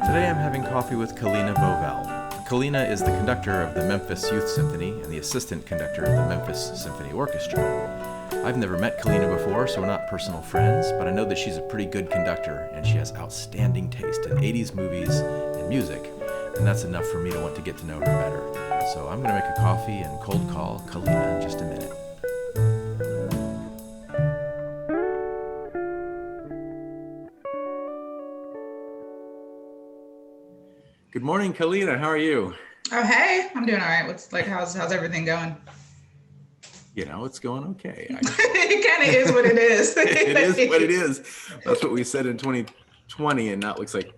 Today I'm having coffee with Kalena Bovell. Kalena is the conductor of the Memphis Youth Symphony and the assistant conductor of the Memphis Symphony Orchestra. I've never met Kalena before, so we're not personal friends, but I know that she's a pretty good conductor and she has outstanding taste in 80s movies and music, and that's enough for me to want to get to know her better. So I'm going to make a coffee and cold call Kalena in just a minute. Good morning, Kalena. How are you? Oh, hey, I'm doing all right. How's everything going? It's going okay. It kind of is what it is. It is what it is. That's what we said in 2020, and now it looks like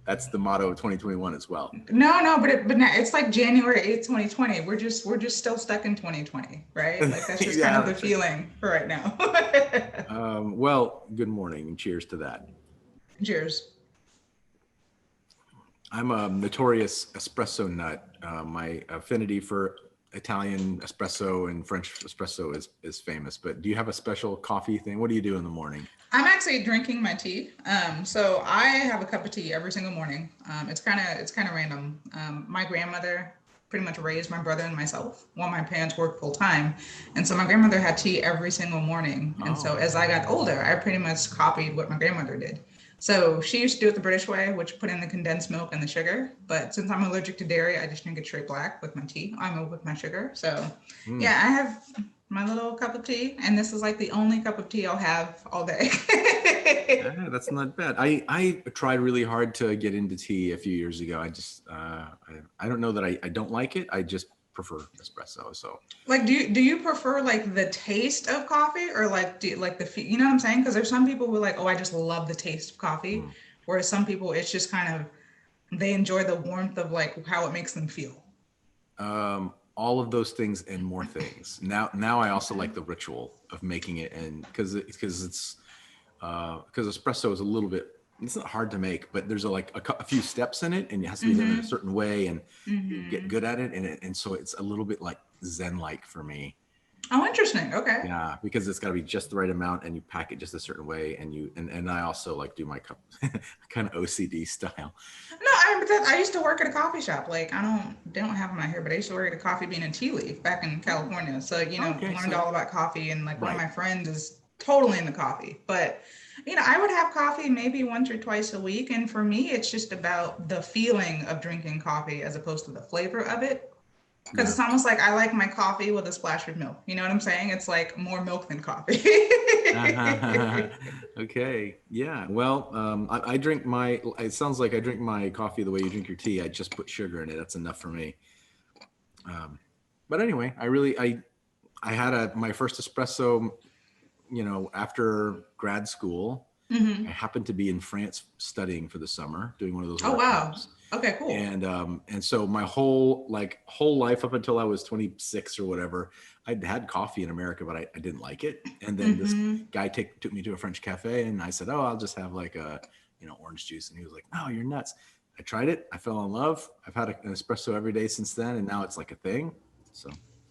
that's the motto of 2021 as well. No, but now it's like January 8th, 2020. We're just still stuck in 2020, right? Like that's just kind of the feeling for right now. Well, good morning and cheers to that. Cheers. I'm a notorious espresso nut. My affinity for Italian espresso and French espresso is famous. But do you have a special coffee thing? What do you do in the morning? I'm actually drinking my tea. So I have a cup of tea every single morning. It's kind of random. My grandmother pretty much raised my brother and myself while my parents worked full time. And so my grandmother had tea every single morning. And so as I got older, I pretty much copied what my grandmother did. So she used to do it the British way, which put in the condensed milk and the sugar. But since I'm allergic to dairy, I just drink it straight black with my tea. I'm with my sugar. So yeah, I have my little cup of tea, and this is like the only cup of tea I'll have all day. Yeah, that's not bad. I tried really hard to get into tea a few years ago. I just I don't know that I don't like it. I just prefer espresso. So like, do you prefer like the taste of coffee, or like do you like you know what I'm saying? Because there's some people who are like, oh, I just love the taste of coffee, whereas some people it's just kind of they enjoy the warmth of like how it makes them feel. All of those things and more things. Now I also like the ritual of making it, and because espresso is a little bit, it's not hard to make, but there's a few steps in it, and it has to be done in a certain way, and you get good at it, and so it's a little bit like Zen-like for me. Oh, interesting. Okay. Yeah, because it's got to be just the right amount, and you pack it just a certain way, and I also like do my cup kind of OCD style. No, I used to work at a coffee shop. Like they don't have them out here, but I used to work at a Coffee Bean and Tea Leaf back in California. So learned all about coffee, and like one of my friends is totally into coffee. But I would have coffee maybe once or twice a week, and for me, it's just about the feeling of drinking coffee as opposed to the flavor of it. Because it's almost like I like my coffee with a splash of milk. You know what I'm saying? It's like more milk than coffee. Okay. Yeah. Well, I drink it sounds like I drink my coffee the way you drink your tea. I just put sugar in it. That's enough for me. But anyway, I had my first espresso, after grad school. I happened to be in France studying for the summer, doing one of those. Oh, wow. Okay, cool. And so my whole life up until I was 26 or whatever, I'd had coffee in America, but I didn't like it. And then this guy took me to a French cafe, and I said, "Oh, I'll just have like a orange juice." And he was like, "No, you're nuts." I tried it. I fell in love. I've had an espresso every day since then, and now it's like a thing. So.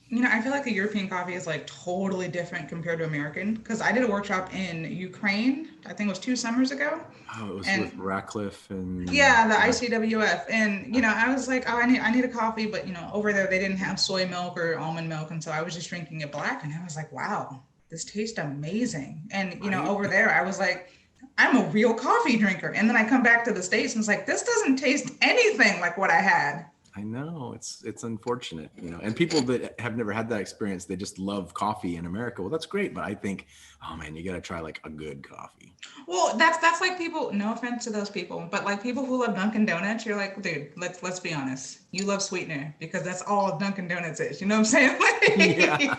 I feel like the European coffee is like totally different compared to American, because I did a workshop in Ukraine, I think it was 2 summers ago. Oh, it was with Ratcliffe and... Yeah, the ICWF. And, I was like, oh, I need a coffee, but, over there they didn't have soy milk or almond milk. And so I was just drinking it black, and I was like, wow, this tastes amazing. And, over there I was like, I'm a real coffee drinker. And then I come back to the States and it's like, this doesn't taste anything like what I had. I know it's unfortunate, and people that have never had that experience, they just love coffee in America. Well, that's great, but I think, oh man, you got to try like a good coffee. Well, that's like people, no offense to those people, but like people who love Dunkin' Donuts, you're like, dude, let's be honest. You love sweetener because that's all Dunkin' Donuts is. You know what I'm saying? Yeah.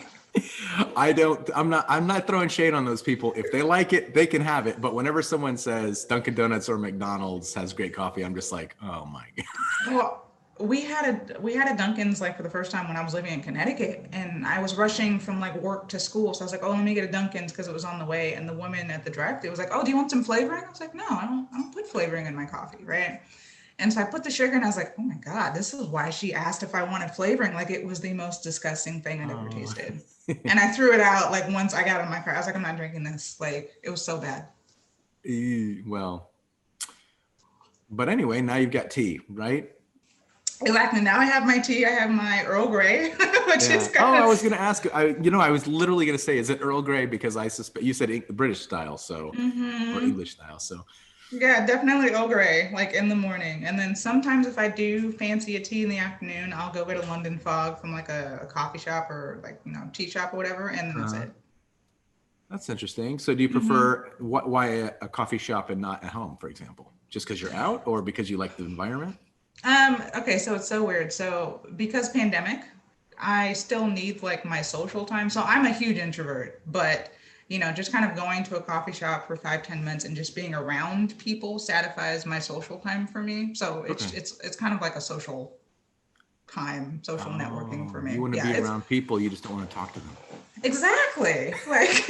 I'm not throwing shade on those people. If they like it, they can have it. But whenever someone says Dunkin' Donuts or McDonald's has great coffee, I'm just like, oh my God. Well, we had a Dunkin's like for the first time when I was living in Connecticut, and I was rushing from like work to school. So I was like, oh, let me get a Dunkin's because it was on the way. And the woman at the drive-thru was like, oh, do you want some flavoring? I was like, no, I don't put flavoring in my coffee, right? And so I put the sugar, and I was like, oh my God, this is why she asked if I wanted flavoring. Like it was the most disgusting thing I'd ever tasted. And I threw it out like once I got in my car. I was like, I'm not drinking this. Like it was so bad. Well, But anyway, now you've got tea, right? Exactly. Now I have my tea. I have my Earl Grey, which is Yeah. kind Oh, I of. was going to ask. I was literally going to say, is it Earl Grey? Because I suspect you said British style, so or Hmm. English style. So Yeah, definitely Earl Grey, like in the morning. And then sometimes if I do fancy a tea in the afternoon, I'll go get a London Fog from like a coffee shop or like, tea shop or whatever, and that's uh, it. that's interesting. So do you Hmm. prefer why a coffee shop and not at home, for example? Just because you're out, or because you like the environment? Okay, so it's so weird. So because pandemic, I still need like my social time. So I'm a huge introvert, but just kind of going to a coffee shop for 5, 10 minutes and just being around people satisfies my social time for me. So Okay. it's kind of like a social time, social networking for Oh, you me. want to Yeah, be it's around people, you just don't want to talk to them. exactly like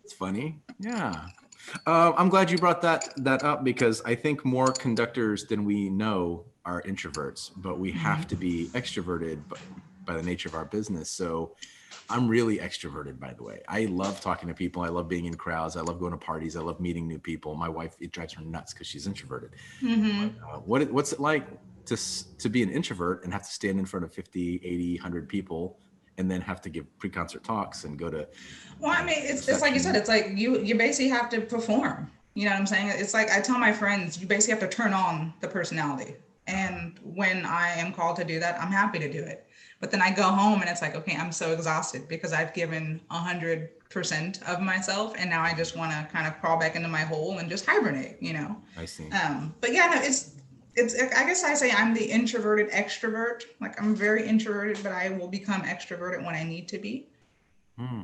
It's funny. Yeah. I'm glad you brought that up because I think more conductors than we know are introverts, but we have to be extroverted by the nature of our business. So I'm really extroverted, by the way. I love talking to people. I love being in crowds. I love going to parties. I love meeting new people. My wife, it drives her nuts because she's introverted. But hmm. what's it like to be an introvert and have to stand in front of 50, 80, 100 people and then have to give pre-concert talks and go to Well, I mean, it's like you said, reception? it's like you basically have to perform. You know what I'm saying? It's like I tell my friends, you basically have to turn on the personality. And when I am called to do that, I'm happy to do it. But then I go home and it's like, okay, I'm so exhausted because I've given 100% of myself, and now I just want to kind of crawl back into my hole and just hibernate. I see. But yeah, no, it's. I guess I say I'm the introverted extrovert. Like I'm very introverted, but I will become extroverted when I need to be. Hmm.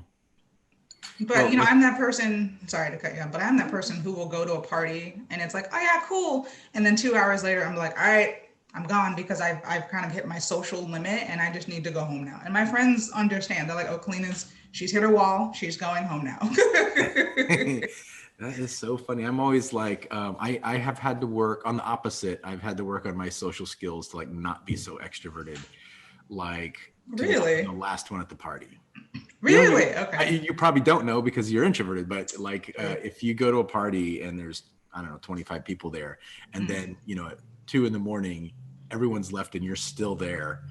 But Well, I'm that person. Sorry to cut you off, but I'm that person who will go to a party and it's like, oh yeah, cool. And then 2 hours later, I'm like, all right, I'm gone because I've kind of hit my social limit and I just need to go home now. And my friends understand. They're like, oh, she's hit her wall. She's going home now. that is so funny. I'm always like, I have had to work on the opposite. I've had to work on my social skills to like not be so extroverted, like to not be the Really, last one at the party. really, okay. You probably don't know because you're introverted, but like True. if you go to a party and there's, I don't know, 25 people there, and then, at 2 in the morning, everyone's left and you're still there.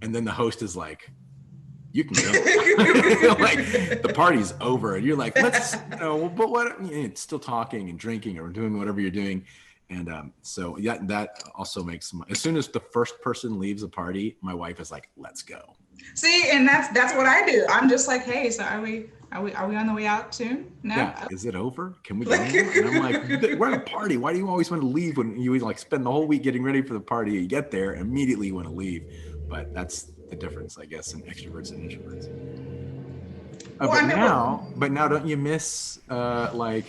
And then the host is like, you can go. Like the party's over and you're like, but what, it's still talking and drinking or doing whatever you're doing. And so yeah, that also makes as soon as the first person leaves a party, my wife is like, let's go. See, and that's what I do. I'm just like, hey, so are we on the way out soon? No. Yeah, is it over? Can we go Like, now? And I'm like, we're at a party. Why do you always want to leave when you like spend the whole week getting ready for the party? You get there, immediately you want to leave. But that's the difference, I guess, in extroverts and introverts. well, I mean, But now, don't you miss like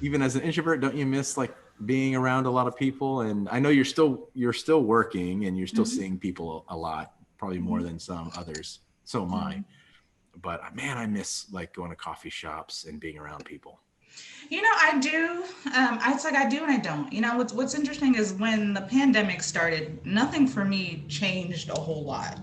even as an introvert, don't you miss like being around a lot of people? And I know you're still working and you're still seeing people a lot, probably more than some others. So am I. But man, I miss like going to coffee shops and being around people. I do. It's like I do and I don't. What's interesting is when the pandemic started, nothing for me changed a whole lot.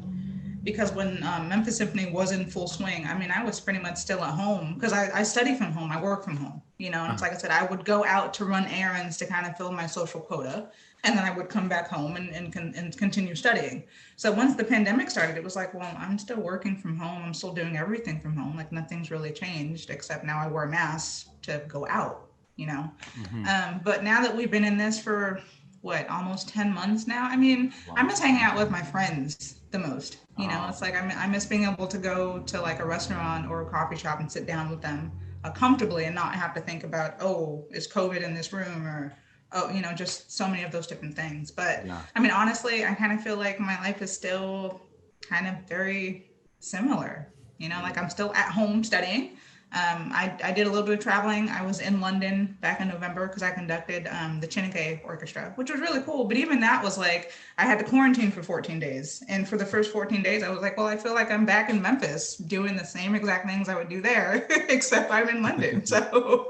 Because when Memphis Symphony was in full swing, I mean, I was pretty much still at home because I study from home, I work from home. And it's Uh-huh. like I said, I would go out to run errands to kind of fill my social quota, and then I would come back home and continue studying. So once the pandemic started, it was like, well, I'm still working from home, I'm still doing everything from home, like nothing's really changed except now I wear a mask to go out. You know, Mm-hmm. but now that we've been in this for what almost 10 months now, I mean, I Long miss hanging time. out with my friends the most. It's like I miss being able to go to like a restaurant or a coffee shop and sit down with them comfortably and not have to think about, oh, is COVID in this room, or oh, just so many of those different things. But Yeah. I mean, honestly, I kind of feel like my life is still kind of very similar. Like I'm still at home studying. I did a little bit of traveling. I was in London back in November because I conducted the Chineke Orchestra, which was really cool. But even that was like, I had to quarantine for 14 days. And for the first 14 days, I was like, well, I feel like I'm back in Memphis doing the same exact things I would do there, except I'm in London. So,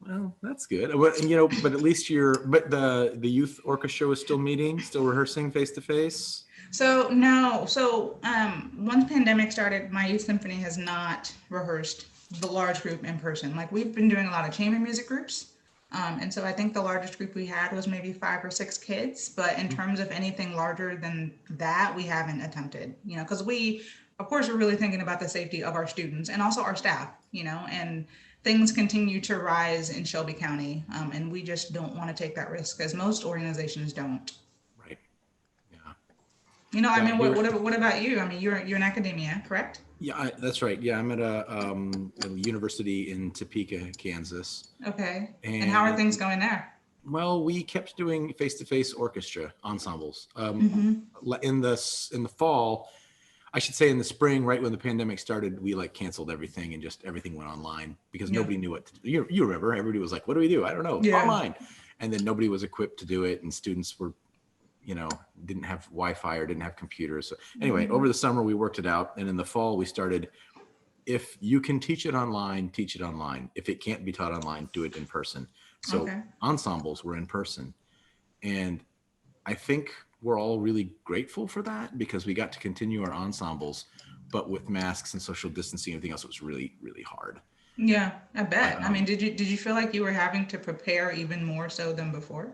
Well, that's good. But at least but the youth orchestra was still meeting, still rehearsing face to face. so no. So once pandemic started, my youth symphony has not rehearsed the large group in person. Like we've been doing a lot of chamber music groups. And so I think the largest group we had was maybe 5 or 6 kids. But in terms of anything larger than that, we haven't attempted, because of course, we're really thinking about the safety of our students and also our staff, and things continue to rise in Shelby County. And we just don't want to take that risk, as most organizations don't. Right. Yeah. I Yeah, mean, here- what about you? I mean, you're in academia, correct? Yeah, that's right. Yeah, I'm at a university in Topeka, Kansas. Okay. And how are things going there? Well, we kept doing face-to-face orchestra ensembles. Mm-hmm. In the fall, I should say in the spring, right when the pandemic started, we like canceled everything and just everything went online because Yeah. nobody knew what to do. You remember, everybody was like, "What do we do? I don't know." Yeah. Online, and then nobody was equipped to do it, and students were, didn't have Wi-Fi or didn't have computers. So anyway, over the summer we worked it out, and in the fall we started. If you can teach it online, teach it online. If it can't be taught online, do it in person. So Okay. ensembles were in person. And I think we're all really grateful for that because we got to continue our ensembles, but with masks and social distancing and everything else, it was really, really hard. Yeah, I bet. I mean, did you feel like you were having to prepare even more so than before?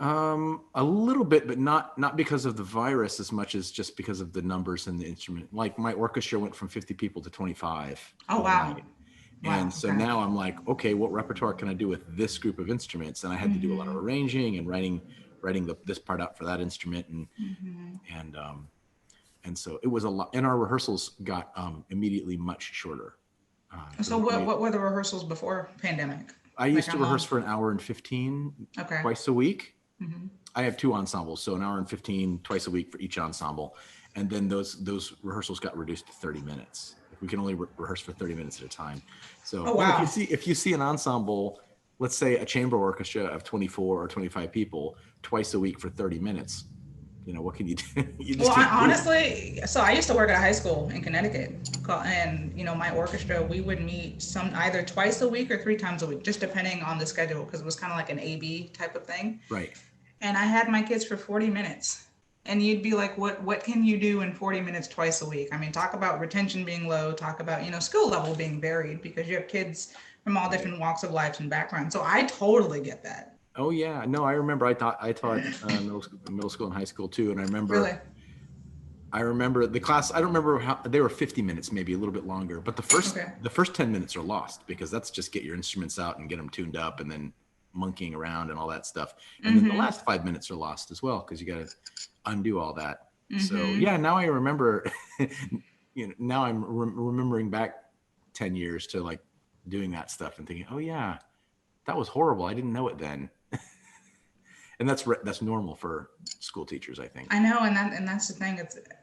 A little bit, but not because of the virus as much as just because of the numbers and the instrument. Like my orchestra went from 50 people to 25. Oh, wow. overnight. And so okay. now I'm like, okay, what repertoire can I do with this group of instruments? And I had to do a lot of arranging and writing this part out for that instrument, and so it was a lot. And our rehearsals got immediately much shorter. So what were the rehearsals before pandemic? I used Like, to how rehearse long? for an hour and 15 Okay. twice a week. I have 2 ensembles, so an hour and 15 twice a week for each ensemble, and then those rehearsals got reduced to 30 minutes. We can only rehearse for 30 minutes at a time. So Oh, wow. if you see an ensemble, let's say a chamber orchestra of 24 or 25 people twice a week for 30 minutes, what can you do? You just Well, can't do it. honestly, so I used to work at a high school in Connecticut, and my orchestra, we would meet either twice a week or 3 times a week, just depending on the schedule, because it was kind of like an A/B type of thing. Right. And I had my kids for 40 minutes. And you'd be like, what can you do in 40 minutes twice a week? I mean, talk about retention being low, talk about, skill level being varied, because you have kids from all different walks of life and backgrounds. So I totally get that. Oh yeah, no, I remember I taught middle school and high school too, and Really? I remember the class. I don't remember how they were 50 minutes, maybe a little bit longer, but the first 10 minutes are lost because that's just get your instruments out and get them tuned up and then monkeying around and all that stuff. And then the last 5 minutes are lost as well because you got to undo all that. So yeah, now I remember. Now I'm remembering back 10 years to like doing that stuff and thinking, oh yeah, that was horrible. I didn't know it then. And that's normal for school teachers, I think. I know, and that's the thing.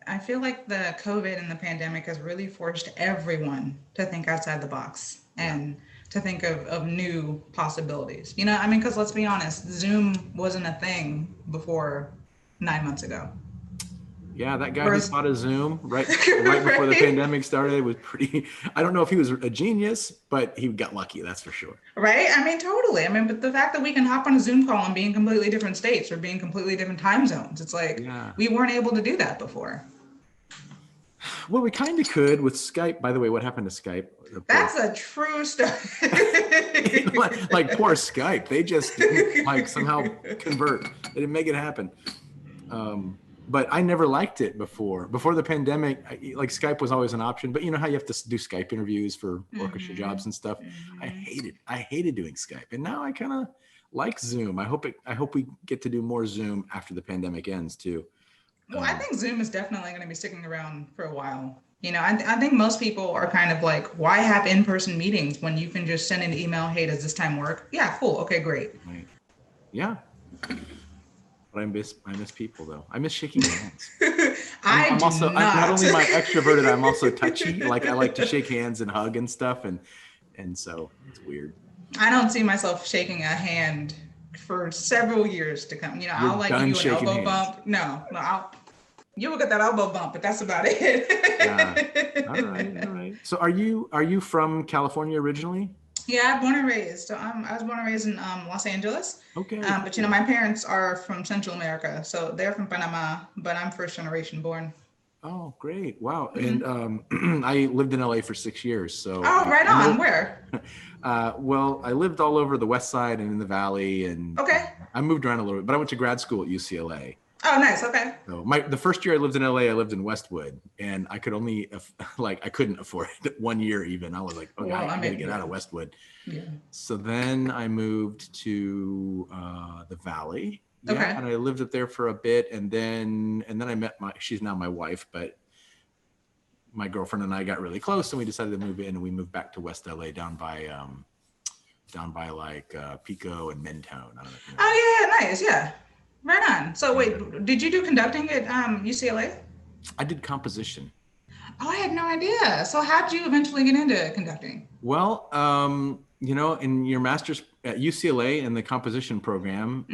I feel like the COVID and the pandemic has really forced everyone to think outside the box and to think of new possibilities. I mean, because let's be honest, Zoom wasn't a thing before 9 months ago. Yeah, that guy who bought a Zoom right before the pandemic started was pretty. I don't know if he was a genius, but he got lucky. That's for sure. Right? I mean, totally. I mean, but the fact that we can hop on a Zoom call and be in completely different states or be in completely different time zones, it's like we weren't able to do that before. Well, we kind of could with Skype. By the way, what happened to Skype? That's a true story. like poor Skype. They just didn't like somehow convert. They didn't make it happen. But I never liked it before the pandemic. Like Skype was always an option, but you know how you have to do Skype interviews for orchestra jobs and stuff. I hated doing Skype, and now I kind of like Zoom. I hope we get to do more Zoom after the pandemic ends too. Well, I think Zoom is definitely going to be sticking around for a while. I think most people are kind of like, why have in-person meetings when you can just send an email? Hey, does this time work? Yeah, cool. Okay, great. Right. Yeah. But I miss people though. I miss shaking hands. I'm not only am I extroverted, I'm also touchy. Like I like to shake hands and hug and stuff, and so it's weird. I don't see myself shaking a hand for several years to come. I'll like give you an elbow bump. No, you will get that elbow bump, but that's about it. Yeah. All right. So are you from California originally? Yeah, I'm born and raised. So I was born and raised in Los Angeles. Okay. But my parents are from Central America, so they're from Panama, but I'm first generation born. Oh, great. Wow. And I lived in LA for 6 years. So Oh, right I on. know, Where? well, I lived all over the West Side and in the Valley, and Okay. I moved around a little bit, but I went to grad school at UCLA. Oh, nice. Okay. So the first year I lived in LA, I lived in Westwood, and I could only I couldn't afford it 1 year even. I was like, okay, Well, I I got to mean, get out of yeah. Westwood. Yeah. So then I moved to the Valley. Yeah, Okay. and I lived up there for a bit, and then I met she's now my wife, but my girlfriend and I got really close, and we decided to move in, and we moved back to West LA down by like Pico and Mentone. I don't know if you know. Oh, yeah. Nice. Yeah. Right on. So wait, did you do conducting at UCLA? I did composition. Oh, I had no idea. So how did you eventually get into conducting? Well, in your master's at UCLA in the composition program,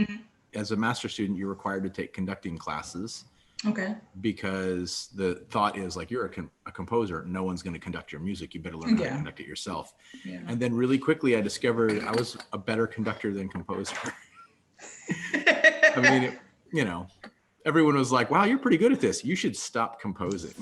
as a master's student, you're required to take conducting classes Okay. because the thought is like, you're a composer, no one's going to conduct your music. You better learn how to conduct it yourself. Yeah. And then really quickly, I discovered I was a better conductor than composer. I mean, everyone was like, wow, you're pretty good at this. You should stop composing.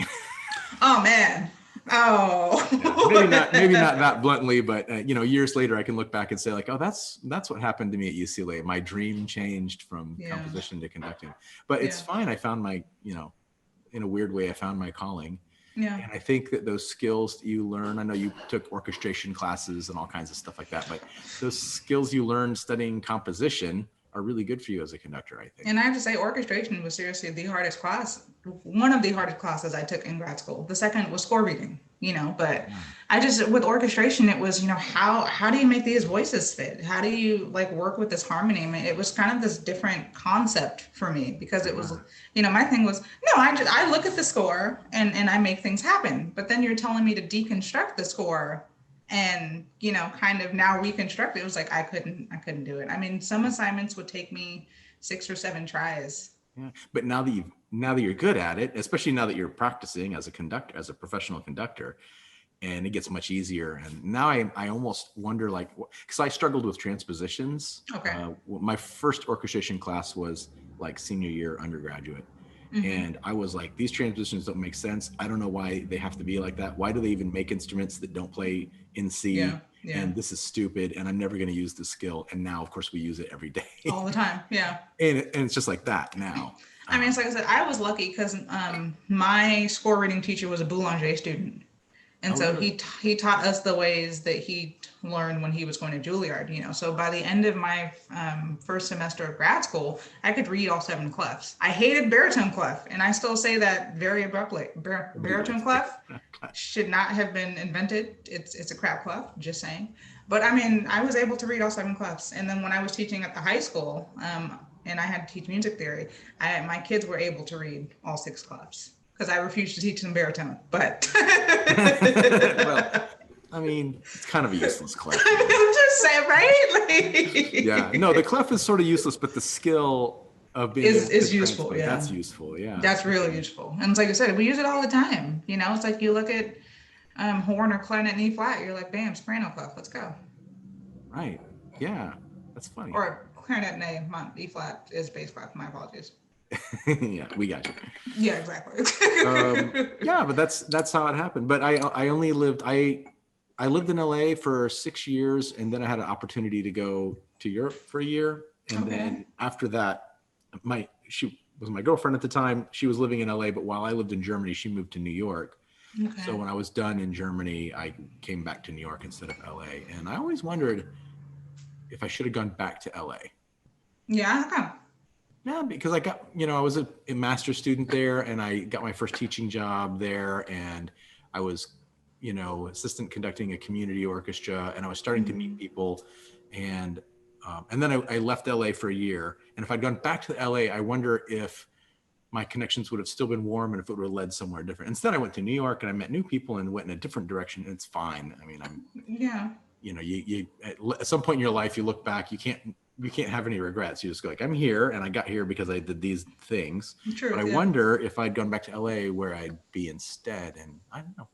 Oh, man. Oh. Yeah, maybe not that bluntly, but years later I can look back and say like, oh, that's what happened to me at UCLA. My dream changed from composition to conducting. But it's fine. I found my, in a weird way, I found my calling. Yeah. And I think that those skills that you learn, I know you took orchestration classes and all kinds of stuff like that, but those skills you learn studying composition are really good for you as a conductor, I think. And I have to say, orchestration was seriously the hardest class, one of the hardest classes I took in grad school. The second was score reading, but I just, with orchestration, it was, how do you make these voices fit? How do you work with this harmony? I mean, it was kind of this different concept for me because it was, my thing was, no, I look at the score and I make things happen. But then you're telling me to deconstruct the score and kind of now reconstruct it. It was like I couldn't do it. I mean, some assignments would take me 6 or 7 tries. Yeah, but now that you're good at it, especially now that you're practicing as a conductor, as a professional conductor, and it gets much easier. And now I almost wonder, because I struggled with transpositions. Okay. My first orchestration class was like senior year undergraduate. And I was like, these transitions don't make sense. I don't know why they have to be like that. Why do they even make instruments that don't play in C? Yeah. And this is stupid. And I'm never going to use this skill. And now, of course, we use it every day. All the time. Yeah. And it's just like that now. I mean, it's like I said, I was lucky because my score reading teacher was a Boulanger student. And so really? he taught us the ways that he learned when he was going to Juilliard, So by the end of my first semester of grad school, I could read all 7 clefs. I hated baritone clef, and I still say that very abruptly. Baritone clef should not have been invented. It's a crap clef, just saying. But I mean, I was able to read all 7 clefs. And then when I was teaching at the high school, and I had to teach music theory, my kids were able to read all 6 clefs. Because I refused to teach them baritone, but. Well, I mean, it's kind of a useless clef. I'm just saying, right? Yeah, no, the clef is sort of useless, but the skill of being is useful. Yeah, that's useful. Yeah, that's really useful. And it's like I said, we use it all the time. It's like you look at horn or clarinet in E flat, you're like, bam, soprano clef, let's go. Right. Yeah, that's funny. Or clarinet in A, E flat is bass clef. My apologies. Yeah, we got you. Yeah, exactly. Yeah, but that's how it happened. But I only lived I lived in LA for 6 years, and then I had an opportunity to go to Europe for a year, and then after that, she was my girlfriend at the time. She was living in LA, but while I lived in Germany, she moved to New York. Okay. So when I was done in Germany, I came back to New York instead of LA, and I always wondered if I should have gone back to LA. Yeah. Okay. Yeah, because I got, I was a master's student there, and I got my first teaching job there, and I was, assistant conducting a community orchestra, and I was starting to meet people, and then I left LA for a year, and if I'd gone back to LA, I wonder if my connections would have still been warm and if it would have led somewhere different. Instead, I went to New York and I met new people and went in a different direction, and it's fine. I mean, you at some point in your life, you look back, you can't have any regrets. You just go like, I'm here and I got here because I did these things. True, but I wonder if I'd gone back to LA where I'd be instead. And I don't know.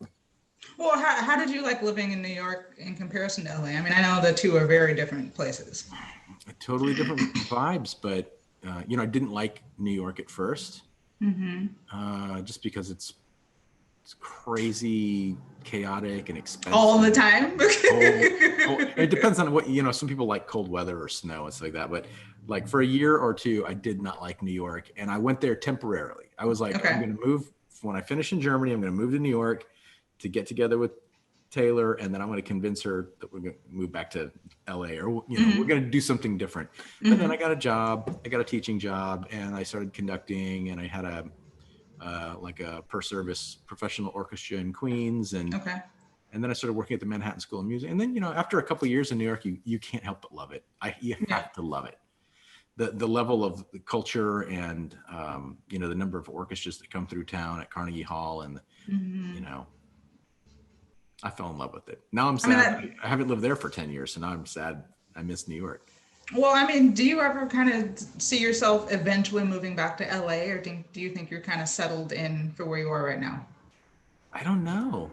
Well, how did you like living in New York in comparison to LA? I mean, I know the two are very different places. Totally different vibes, but I didn't like New York at first, just because it's crazy, chaotic, and expensive. All the time. It depends on what, some people like cold weather or snow and stuff like that. But like for a year or two, I did not like New York. And I went there temporarily. I was like, Okay. I'm going to move when I finish in Germany. I'm going to move to New York to get together with Taylor. And then I'm going to convince her that we're going to move back to LA, or, we're going to do something different. But then I got a job, I got a teaching job, and I started conducting, and I had a per service professional orchestra in Queens. And then I started working at the Manhattan School of Music. And then, after a couple of years in New York, you can't help but love it. You have to love it. The level of the culture and, the number of orchestras that come through town at Carnegie Hall, and, I fell in love with it. Now I'm sad. I haven't lived there for 10 years. So now I'm sad. I miss New York. Well, I mean, do you ever kind of see yourself eventually moving back to LA, or do you think you're kind of settled in for where you are right now? I don't know.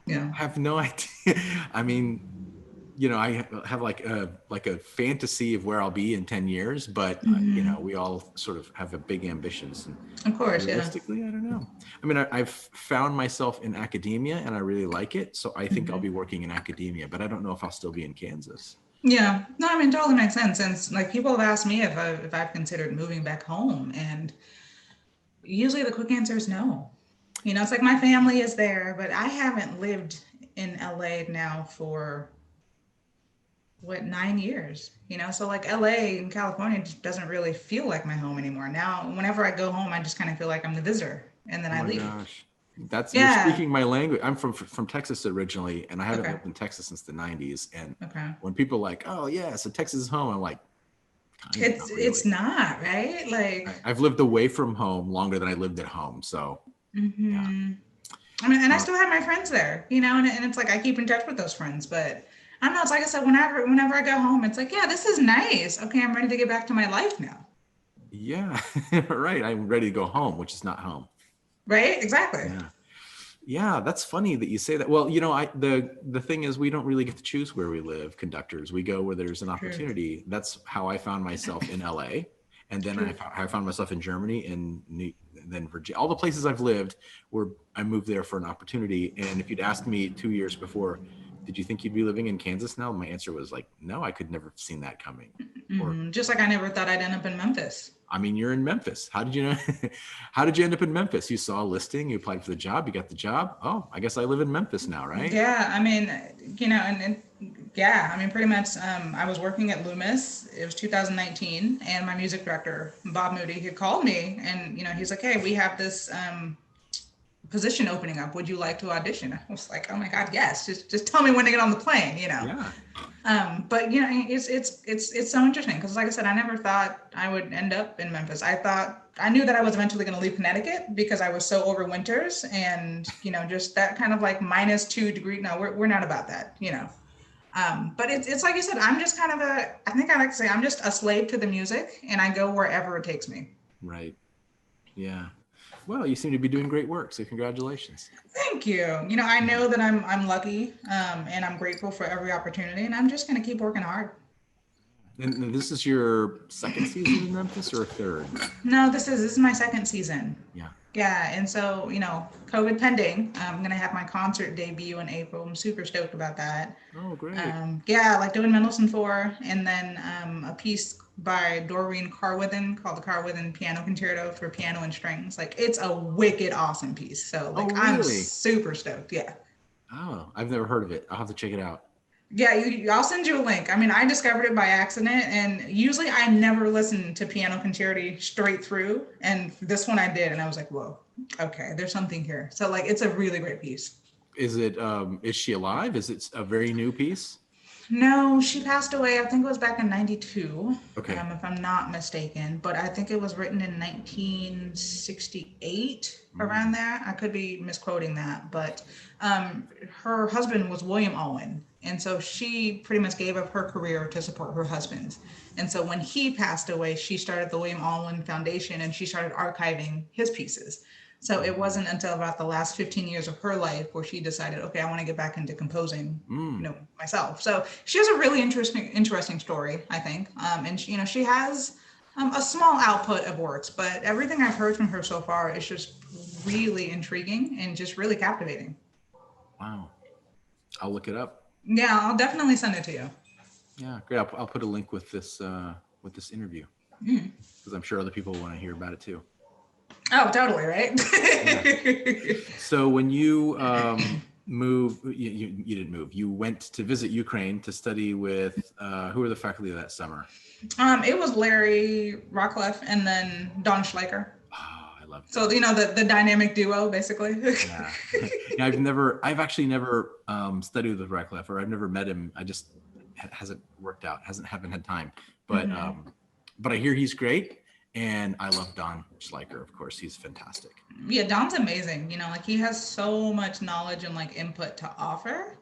Yeah. I have no idea. I mean, I have like a fantasy of where I'll be in 10 years, but we all sort of have a big ambitions. And of course, realistically, I don't know. I mean, I've found myself in academia and I really like it. So I think I'll be working in academia, but I don't know if I'll still be in Kansas. Yeah. No, I mean, totally makes sense. And like people have asked me if I've considered moving back home, and usually the quick answer is no. It's like my family is there, but I haven't lived in LA now for 9 years, so like LA in California just doesn't really feel like my home anymore. Now, whenever I go home, I just kind of feel like I'm the visitor, and then I leave. Gosh. You're speaking my language. I'm from Texas originally, and I haven't lived in Texas since the 90s. And when people are like, oh yeah, so Texas is home, I'm like, it's not, right? Like I've lived away from home longer than I lived at home. So yeah. I mean, and I still have my friends there, and it's like I keep in touch with those friends, but I don't know. It's like I said, whenever I go home, it's like, yeah, this is nice. Okay, I'm ready to get back to my life now. Yeah, right. I'm ready to go home, which is not home. Right? Exactly. Yeah, that's funny that you say that. Well, the thing is, we don't really get to choose where we live, conductors. We go where there's an opportunity. That's how I found myself in LA. And then I found myself in Germany, and then Virginia. All the places I've lived, where I moved there for an opportunity. And if you'd asked me 2 years before, did you think you'd be living in Kansas now? My answer was like, no, I could never have seen that coming. Or, just like I never thought I'd end up in Memphis. I mean, you're in Memphis. How did you know? How did you end up in Memphis? You saw a listing, you applied for the job, you got the job. Oh, I guess I live in Memphis now, right? Yeah, I mean, pretty much. I was working at Loomis. It was 2019, and my music director, Bob Moody, he called me, and he's like, hey, we have this position opening up. Would you like to audition? I was like, oh my God, yes. Just tell me when to get on the plane, Yeah. But it's so interesting because, like I said, I never thought I would end up in Memphis. I knew that I was eventually going to leave Connecticut because I was so over winters, and just that kind of like -2 degree. No, we're not about that, But it's like you said, I'm just kind of I think I like to say I'm just a slave to the music, and I go wherever it takes me. Right. Yeah. Well, you seem to be doing great work, so congratulations. Thank you. I know that I'm lucky, and I'm grateful for every opportunity, and I'm just going to keep working hard. And this is your second season in Memphis, or third? No, this is my second season. Yeah. Yeah, and so COVID pending, I'm going to have my concert debut in April. I'm super stoked about that. Oh, great. Like doing Mendelssohn 4, and then a piece by Doreen Carwithen called the Carwithen Piano Concerto for piano and strings. Like, it's a wicked awesome piece. So like, really? I'm super stoked. Yeah. Oh, I've never heard of it. I'll have to check it out. Yeah, I'll send you a link. I mean, I discovered it by accident, and usually I never listen to piano concerti straight through. And this one I did, and I was like, whoa, okay, there's something here. So like, it's a really great piece. Is she alive? Is it a very new piece? No, she passed away. I think it was back in 92, okay. If I'm not mistaken. But I think it was written in 1968, around there. I could be misquoting that. But her husband was William Alwyn. And so she pretty much gave up her career to support her husband's. And so when he passed away, she started the William Alwyn Foundation, and she started archiving his pieces. So it wasn't until about the last 15 years of her life where she decided, okay, I want to get back into composing, myself. So she has a really interesting story, I think. And she has a small output of works, but everything I've heard from her so far is just really intriguing and just really captivating. Wow. I'll look it up. Yeah, I'll definitely send it to you. Yeah, great. I'll put a link with this interview because I'm sure other people want to hear about it too. Oh, totally, right? Yeah. So when you moved, you didn't move. You went to visit Ukraine to study with who were the faculty that summer? It was Larry Rockcliffe and then Don Schleicher. Oh, I love that. So, the dynamic duo, basically. Yeah. I've actually never studied with Rockcliffe, or I've never met him. I just hasn't worked out, haven't had time. But but I hear he's great. And I love Don Schleicher, of course. He's fantastic. Yeah, Don's amazing. He has so much knowledge and input to offer.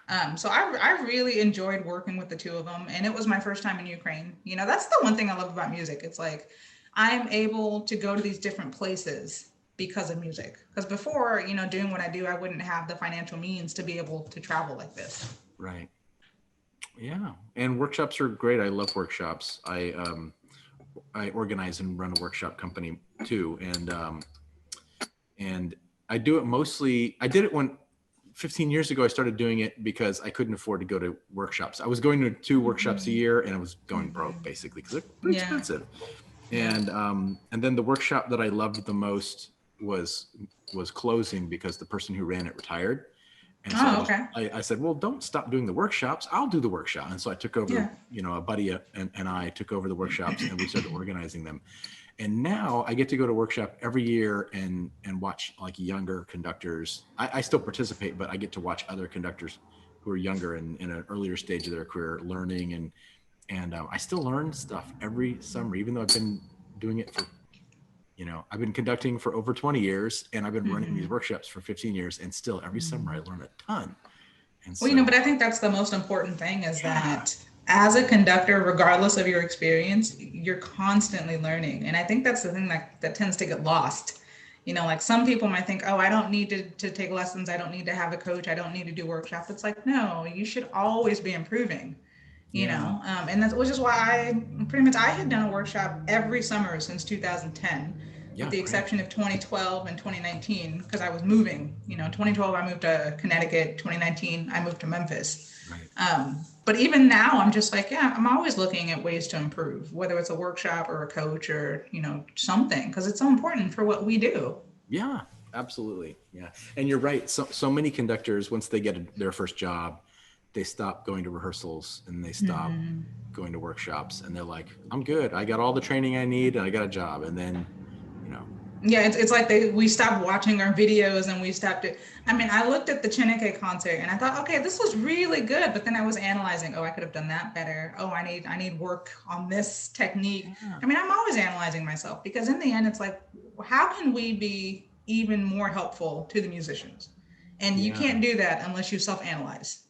Yeah. So I really enjoyed working with the two of them. And it was my first time in Ukraine. That's the one thing I love about music. It's I'm able to go to these different places because of music. Because before, doing what I do, I wouldn't have the financial means to be able to travel like this. Right. Yeah. And workshops are great. I love workshops. I organize and run a workshop company too. And I do it mostly, I did it when 15 years ago, I started doing it because I couldn't afford to go to workshops. I was going to 2 workshops a year and I was going broke basically because they're pretty expensive. And then the workshop that I loved the most was closing because the person who ran it retired. And so I said, well, don't stop doing the workshops. I'll do the workshop. And so I took over, a buddy and I took over the workshops and we started organizing them. And now I get to go to workshop every year and watch younger conductors. I still participate, but I get to watch other conductors who are younger and in an earlier stage of their career learning. And I still learn stuff every summer, even though I've been doing it for, I've been conducting for over 20 years and I've been running these workshops for 15 years and still every summer I learn a ton. And so, but I think that's the most important thing is that as a conductor, regardless of your experience, you're constantly learning. And I think that's the thing that tends to get lost. Some people might think, oh, I don't need to take lessons. I don't need to have a coach. I don't need to do workshops. It's no, you should always be improving. And that's which is why I had done a workshop every summer since 2010, with the exception of 2012 and 2019, because I was moving. 2012 I moved to Connecticut. 2019 I moved to Memphis. Right. But even now I'm just I'm always looking at ways to improve, whether it's a workshop or a coach or something, because it's so important for what we do. Yeah, absolutely. Yeah, and you're right. So many conductors, once they get their first job, they stop going to rehearsals and they stop going to workshops and they're like, I'm good. I got all the training I need and I got a job. And then, Yeah, it's we stopped watching our videos and we stopped it. I looked at the Chineke concert and I thought, okay, this was really good. But then I was analyzing, I could have done that better. I need work on this technique. Yeah. I'm always analyzing myself because in the end, it's how can we be even more helpful to the musicians? And you can't do that unless you self-analyze.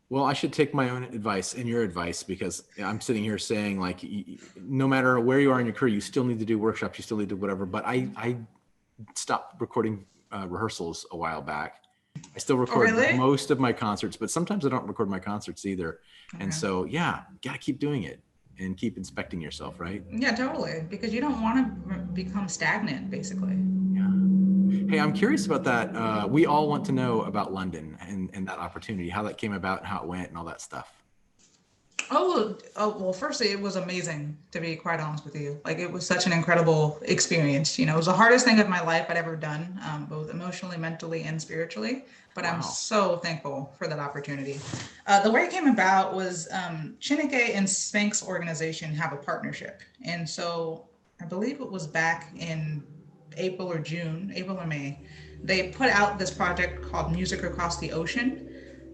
Well, I should take my own advice and your advice because I'm sitting here saying no matter where you are in your career, you still need to do workshops, you still need to whatever. But I stopped recording rehearsals a while back. I still record most of my concerts, but sometimes I don't record my concerts either. Okay. And so, gotta keep doing it and keep inspecting yourself, right? Yeah, totally. Because you don't want to become stagnant, basically. Yeah. Hey, I'm curious about that. We all want to know about London and that opportunity, how that came about and how it went and all that stuff. Well, firstly, it was amazing, to be quite honest with you. It was such an incredible experience. It was the hardest thing of my life I'd ever done, both emotionally, mentally, and spiritually. But wow. I'm so thankful for that opportunity. The way it came about was Chineke and Sphinx organization have a partnership. And so I believe it was back in April or May, they put out this project called Music Across the Ocean.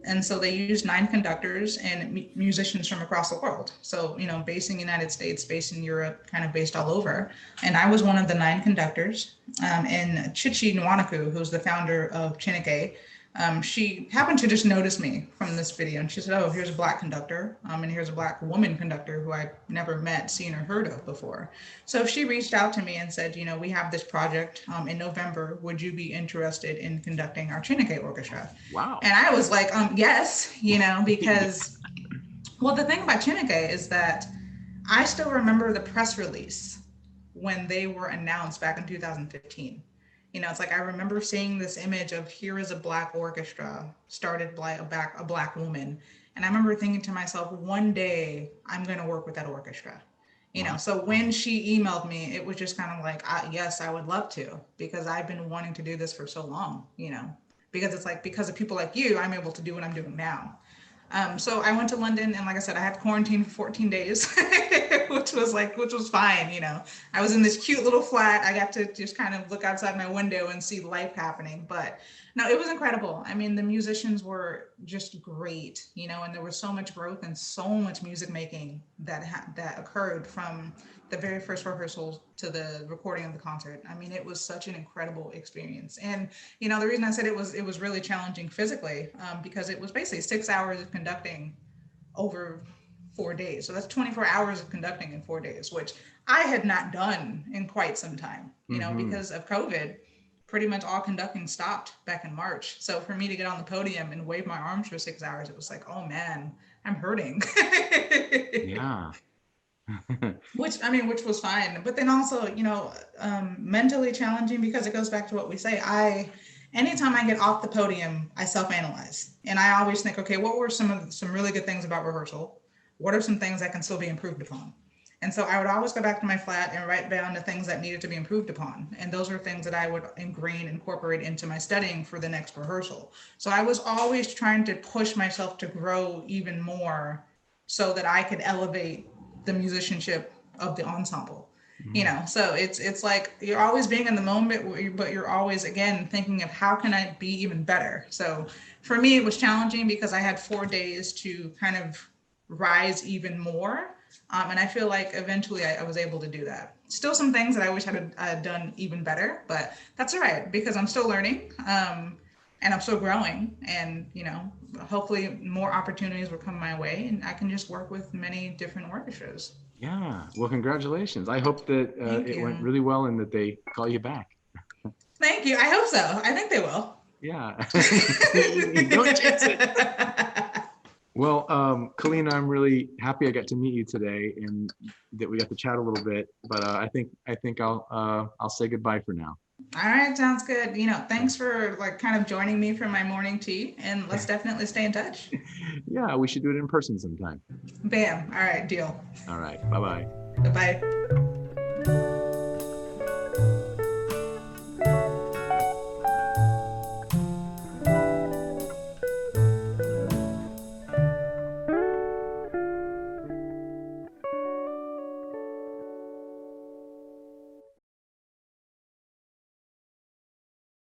And so they used 9 conductors and musicians from across the world. So, based in the United States, based in Europe, kind of based all over. And I was one of the 9 conductors. And Chichi Nwanaku, who's the founder of Chineke, she happened to just notice me from this video. And she said, oh, here's a Black conductor. And here's a Black woman conductor who I've never met, seen, or heard of before. So she reached out to me and said, we have this project in November. Would you be interested in conducting our Chineke orchestra? Wow. And I was like, yes, because, well, the thing about Chineke is that I still remember the press release when they were announced back in 2015. It's like I remember seeing this image of here is a black orchestra started by a black woman. And I remember thinking to myself, one day I'm going to work with that orchestra. Wow. So when she emailed me, it was just kind of like, yes, I would love to, because I've been wanting to do this for so long, because it's like, because of people like you, I'm able to do what I'm doing now. So I went to London, and like I said, I had quarantine for 14 days, which was fine. I was in this cute little flat. I got to just kind of look outside my window and see life happening. But no, it was incredible. I mean, the musicians were just great, and there was so much growth and so much music making that occurred from the very first rehearsal to the recording of the concert. I mean, it was such an incredible experience. And the reason I said it was really challenging physically, because it was basically 6 hours of conducting over 4 days. So that's 24 hours of conducting in 4 days, which I had not done in quite some time. Because of COVID, pretty much all conducting stopped back in March. So for me to get on the podium and wave my arms for 6 hours, it was like, oh man, I'm hurting. Yeah. which was fine, but then also mentally challenging, because it goes back to what we say. Anytime I get off the podium, I self-analyze, and I always think, okay, what were some really good things about rehearsal? What are some things that can still be improved upon? And so I would always go back to my flat and write down the things that needed to be improved upon, and those are things that I would incorporate into my studying for the next rehearsal. So I was always trying to push myself to grow even more, so that I could elevate the musicianship of the ensemble. So it's like you're always being in the moment, but you're always again thinking of how can I be even better. So for me it was challenging, because I had 4 days to kind of rise even more, and I feel like eventually I was able to do that. Still some things that I wish I had done even better, but that's all right, because I'm still learning, and I'm still growing, and hopefully more opportunities will come my way, and I can just work with many different orchestras. Yeah. Well, congratulations. I hope that it went really well and that they call you back. Thank you. I hope so. I think they will. Yeah. Don't jinx it. Well, Kalena, I'm really happy I got to meet you today and that we got to chat a little bit. But I think I'll say goodbye for now. All right, sounds good. Thanks for kind of joining me for my morning tea, and let's definitely stay in touch. Yeah, we should do it in person sometime. Bam. All right, deal. All right. Bye-bye. Bye-bye.